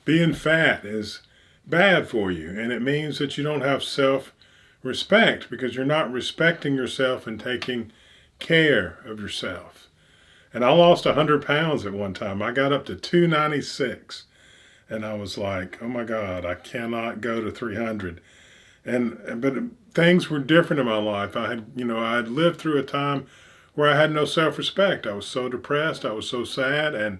being fat is bad for you, and it means that you don't have self-respect because you're not respecting yourself and taking care of yourself. And I lost 100 pounds at one time. I got up to 296, and I was like, oh my God, I cannot go to 300. But things were different in my life. I had lived through a time where I had no self-respect. I was so depressed. I was so sad. And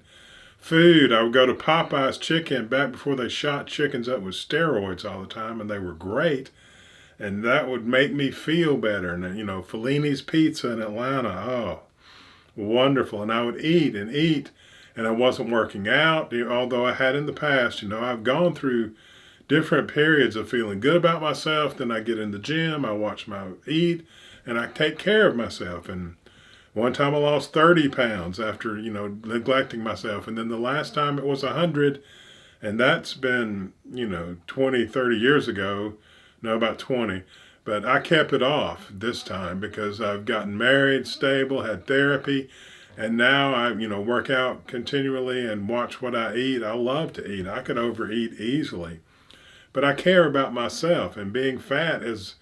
food, I would go to Popeye's Chicken back before they shot chickens up with steroids all the time, and they were great. And that would make me feel better. And, Fellini's Pizza in Atlanta, oh, wonderful. And I would eat and eat, and I wasn't working out, although I had in the past. I've gone through different periods of feeling good about myself. Then I get in the gym, I watch my eat, and I take care of myself. And one time I lost 30 pounds after, neglecting myself. And then the last time it was 100, and that's been, 20, 30 years ago. No, about 20. But I kept it off this time because I've gotten married, stable, had therapy, and now I, work out continually and watch what I eat. I love to eat. I could overeat easily. But I care about myself, and being fat is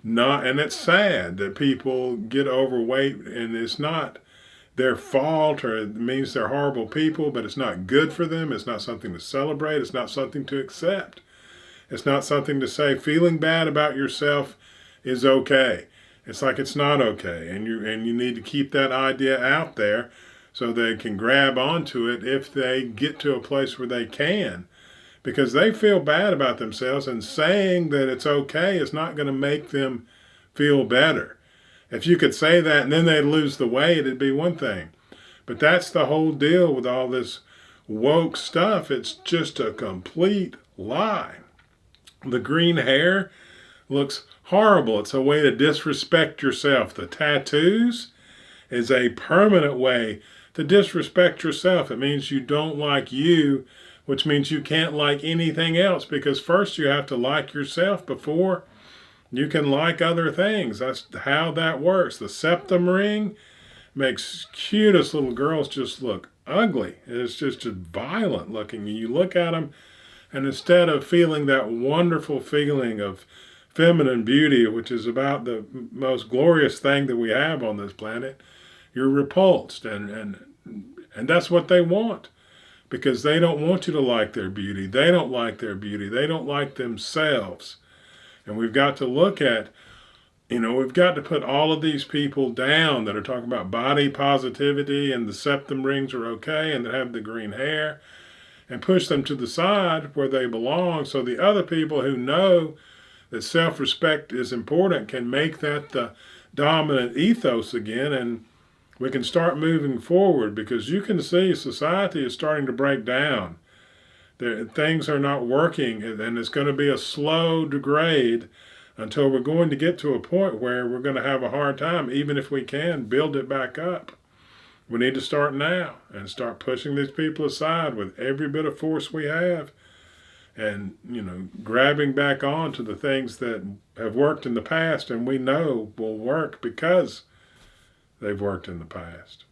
not, and it's sad that people get overweight, and it's not their fault or it means they're horrible people, but it's not good for them. It's not something to celebrate. It's not something to accept. It's not something to say feeling bad about yourself is okay. It's like it's not okay, and you need to keep that idea out there so they can grab onto it if they get to a place where they can. Because they feel bad about themselves, and saying that it's okay is not going to make them feel better. If you could say that and then they'd lose the weight, it'd be one thing. But that's the whole deal with all this woke stuff. It's just a complete lie. The green hair looks horrible. It's a way to disrespect yourself. The tattoos is a permanent way to disrespect yourself. It means you don't like you, which means you can't like anything else, because first you have to like yourself before you can like other things. That's how that works. The septum ring makes cutest little girls just look ugly. It's just violent looking. You look at them, and instead of feeling that wonderful feeling of feminine beauty, which is about the most glorious thing that we have on this planet, you're repulsed. And that's what they want. Because they don't want you to like their beauty. They don't like their beauty. They don't like themselves. And we've got to look at, we've got to put all of these people down that are talking about body positivity and the septum rings are okay and they have the green hair, and push them to the side where they belong, so the other people who know that self-respect is important can make that the dominant ethos again, and we can start moving forward, because you can see society is starting to break down. Things are not working, and it's going to be a slow degrade until we're going to get to a point where we're going to have a hard time, even if we can build it back up. We need to start now and start pushing these people aside with every bit of force we have, and, grabbing back on to the things that have worked in the past and we know will work because they've worked in the past.